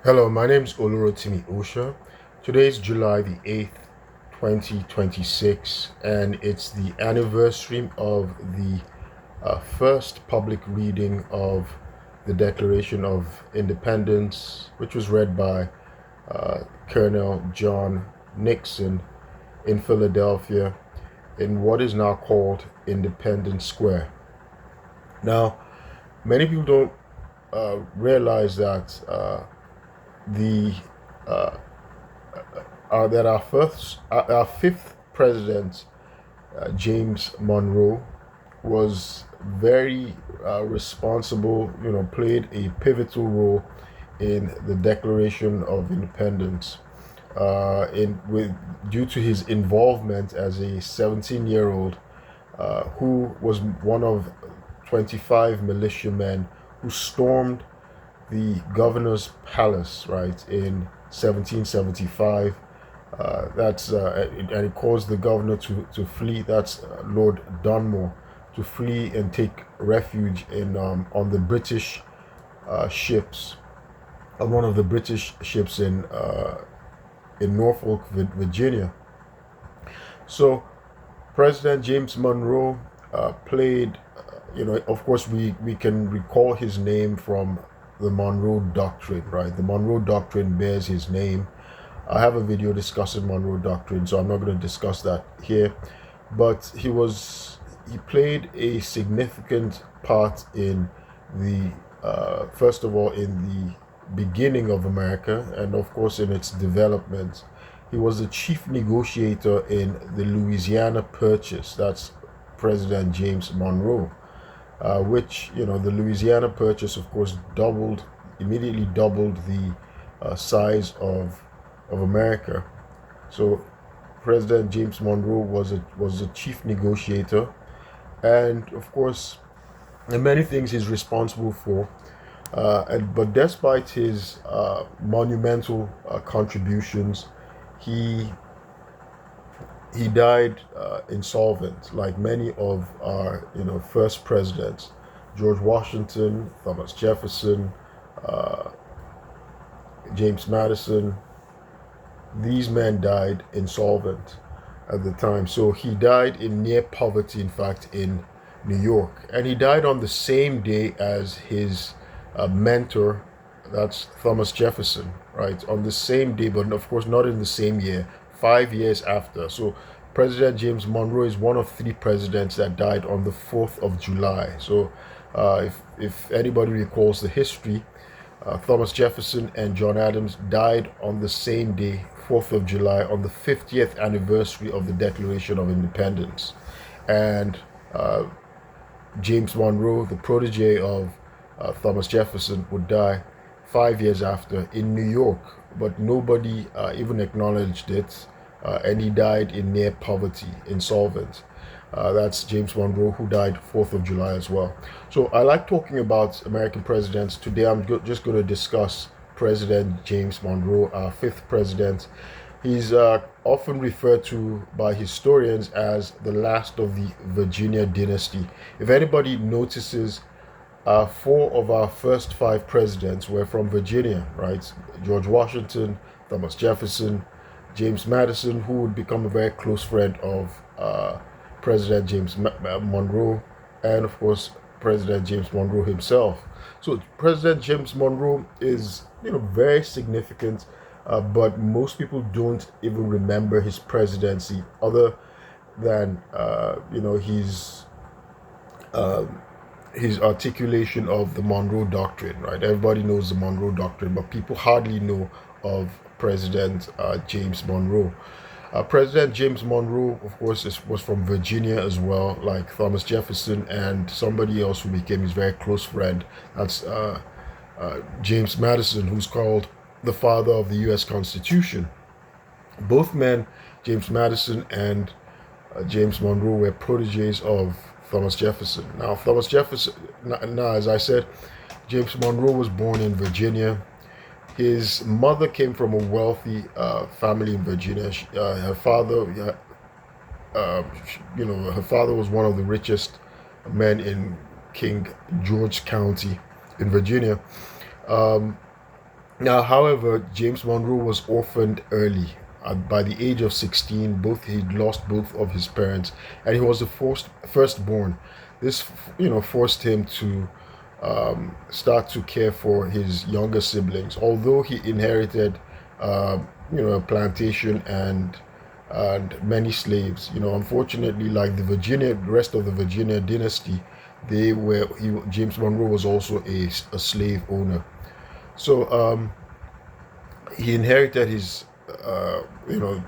Hello, my name is Olurotimi Osha. Today is July the 8th, 2026, and it's the anniversary of the first public reading of the Declaration of Independence, which was read by Colonel John Nixon in Philadelphia in what is now called Independence Square. Now, many people don't realize that the uh, that our fifth president, James Monroe, was very responsible. Played a pivotal role in the Declaration of Independence. In with Due to his involvement as a 17-year-old who was one of 25 militiamen who stormed the governor's palace, right, in 1775. And it caused the governor to flee. That's Lord Dunmore, to flee and take refuge on the British ships, on one of the British ships in Norfolk, Virginia. So President James Monroe played. Of course, we can recall his name from the Monroe Doctrine, right? The Monroe Doctrine bears his name. I have a video discussing Monroe Doctrine, so I'm not going to discuss that here. But he played a significant part in the first of all, in the beginning of America, and of course in its development. He was the chief negotiator in the Louisiana Purchase. That's President James Monroe, which, the Louisiana Purchase, of course, immediately doubled the size of America. So President James Monroe was a chief negotiator, and of course, and many things he's responsible for. But despite his monumental contributions, he he died insolvent, like many of our first presidents: George Washington, Thomas Jefferson, uh, James Madison. These men died insolvent at the time. So he died in near poverty, in fact, in New York. And he died on the same day as his mentor, that's Thomas Jefferson, right? On the same day, but of course not in the same year, 5 years after. So President James Monroe is one of three presidents that died on the 4th of July. So if anybody recalls the history, Thomas Jefferson and John Adams died on the same day, 4th of July, on the 50th anniversary of the Declaration of Independence. And James Monroe, the protege of Thomas Jefferson, would die 5 years after in New York, but nobody even acknowledged it, and he died in near poverty, insolvent. That's James Monroe, who died 4th of July as well. So I like talking about American presidents. Today just going to discuss President James Monroe, our fifth president. He's often referred to by historians as the last of the Virginia dynasty. If anybody notices, four of our first five presidents were from Virginia, right? George Washington, Thomas Jefferson, James Madison, who would become a very close friend of President James Monroe, and of course President James Monroe himself. So President James Monroe is very significant, but most people don't even remember his presidency, other than his articulation of the Monroe Doctrine. Right, everybody knows the Monroe Doctrine, but people hardly know of President James Monroe. President James Monroe, of course, was from Virginia as well, like Thomas Jefferson and somebody else who became his very close friend. That's James Madison, who's called the father of the U.S. Constitution. Both men, James Madison and James Monroe, were proteges of Thomas Jefferson. Now, as I said, James Monroe was born in Virginia. His mother came from a wealthy family in Virginia. Her father, her father was one of the richest men in King George County in Virginia. Um, Now, however, James Monroe was orphaned early. By the age of 16, he'd lost both of his parents, and he was the firstborn. This, forced him to start to care for his younger siblings. Although he inherited, a plantation and many slaves. Unfortunately, like the rest of the Virginia dynasty, James Monroe was also a slave owner. So he inherited his, you know,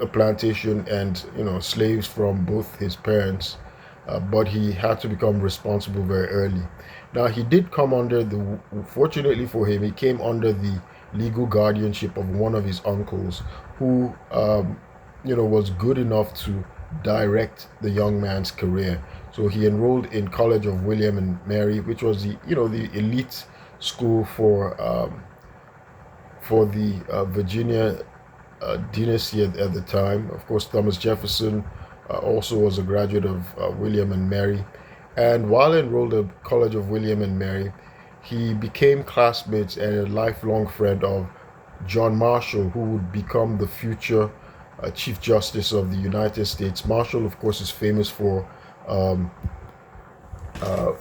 a plantation and slaves from both his parents, but he had to become responsible very early. Now he did come under fortunately for him, he came under the legal guardianship of one of his uncles, who was good enough to direct the young man's career. So he enrolled in College of William and Mary, which was the elite school for the Virginia dynasty at the time. Of course, Thomas Jefferson also was a graduate of William and Mary. And while enrolled at College of William and Mary, he became classmates and a lifelong friend of John Marshall, who would become the future Chief Justice of the United States. Marshall, of course, is famous um,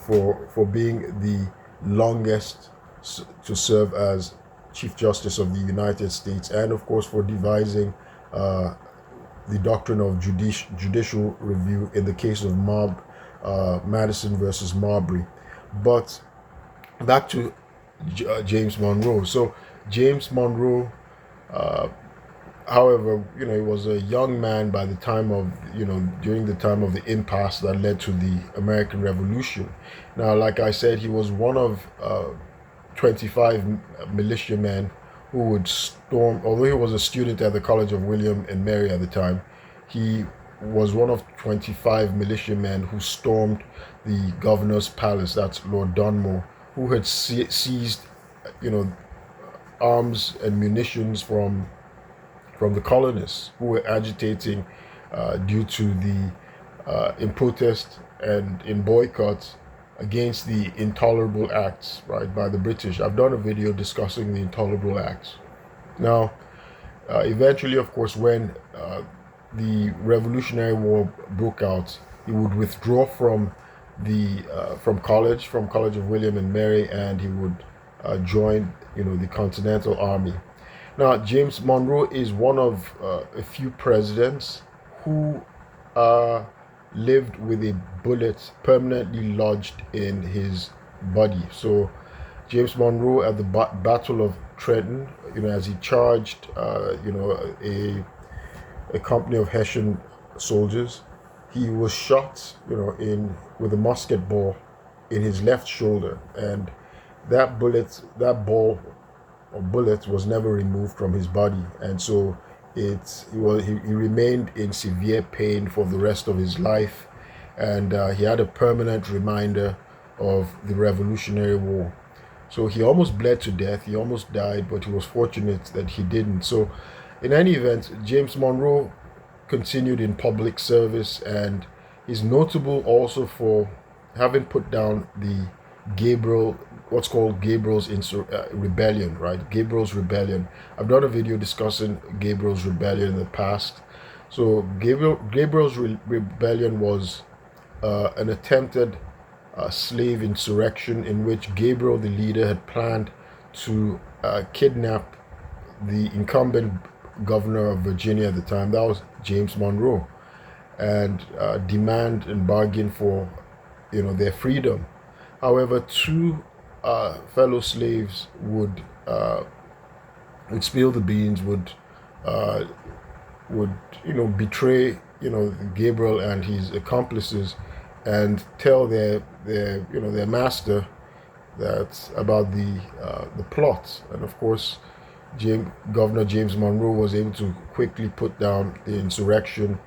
for being the longest to serve as Chief Justice of the United States, and of course for devising uh, the doctrine of judicial review in the case of Madison versus Marbury. But back to James Monroe. So James Monroe, uh, however, he was a young man by the time of, during the time of the impasse that led to the American Revolution. Now, like I said, he was one of 25 militiamen who would storm, although he was a student at the College of William and Mary at the time, he was one of 25 militiamen who stormed the governor's palace, that's Lord Dunmore, who had seized, you know, arms and munitions from the colonists who were agitating due to in protest and in boycott against the intolerable acts, right, by the British. I've done a video discussing the intolerable acts. Now, eventually, of course, when the Revolutionary War broke out, he would withdraw from College of William and Mary, and he would join, the Continental Army. Now, James Monroe is one of a few presidents who uh, lived with a bullet permanently lodged in his body. So, James Monroe at the Battle of Trenton, as he charged, a company of Hessian soldiers, he was shot, in with a musket ball in his left shoulder, and that ball or bullet was never removed from his body, and so he remained in severe pain for the rest of his life, and he had a permanent reminder of the Revolutionary War. So he almost bled to death. He almost died, but he was fortunate that he didn't. So, in any event, James Monroe continued in public service, and is notable also for having put down what's called Rebellion, right? Gabriel's Rebellion. I've done a video discussing Gabriel's Rebellion in the past. So Gabriel's Rebellion was an attempted slave insurrection in which Gabriel, the leader, had planned to kidnap the incumbent governor of Virginia at the time, that was James Monroe, and demand and bargain for, their freedom. However, two fellow slaves would spill the beans, uh, would betray Gabriel and his accomplices, and tell their master that about the plot. And of course, Governor James Monroe was able to quickly put down the insurrection.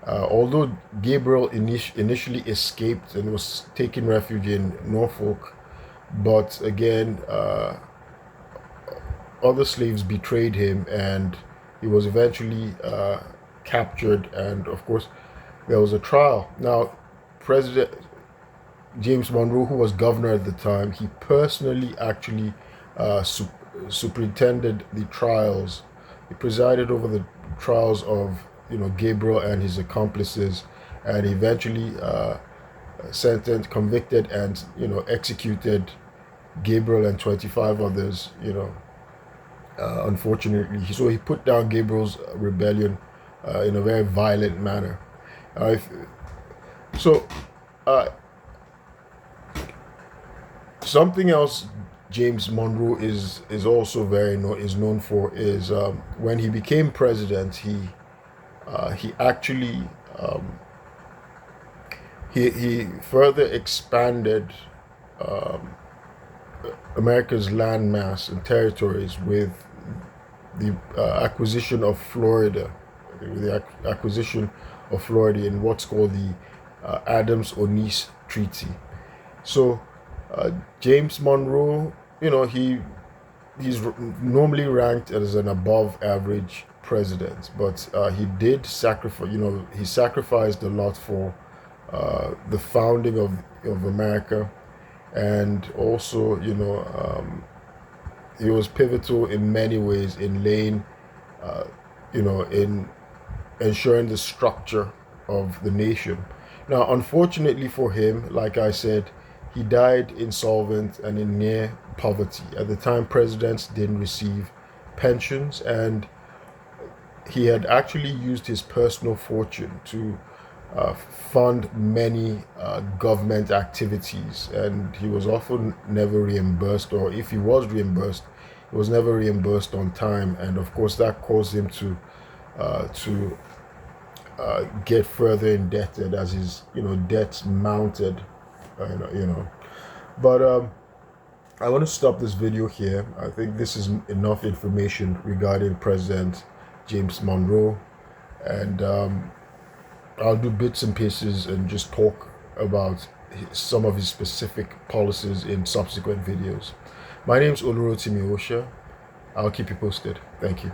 Although Gabriel initially escaped and was taking refuge in Norfolk, but again, other slaves betrayed him, and he was eventually captured. And of course, there was a trial. Now, President James Monroe, who was governor at the time, he personally actually superintended the trials. He presided over the trials of Gabriel and his accomplices, and eventually sentenced, convicted, and executed Gabriel and 25 others. Unfortunately, so he put down Gabriel's rebellion in a very violent manner. If, so, uh, something else James Monroe is also is known for is when he became president, he actually he further expanded um, America's land mass and territories with the acquisition of Florida, with the acquisition of Florida in what's called the Adams-Onis Treaty. So James Monroe, he's normally ranked as an above average president, but he did sacrifice. He sacrificed a lot for the founding of America, and also he was pivotal in many ways in laying, in ensuring the structure of the nation. Now, unfortunately for him, like I said, he died insolvent and in near poverty. At the time, presidents didn't receive pensions, and he had actually used his personal fortune to fund many government activities, and he was often never reimbursed, or if he was reimbursed, he was never reimbursed on time, and of course that caused him to get further indebted as his debts mounted. But I want to stop this video here. I think this is enough information regarding President James Monroe, and I'll do bits and pieces and just talk about some of his specific policies in subsequent videos. My name is Olurotimi Osha. I'll keep you posted. Thank you.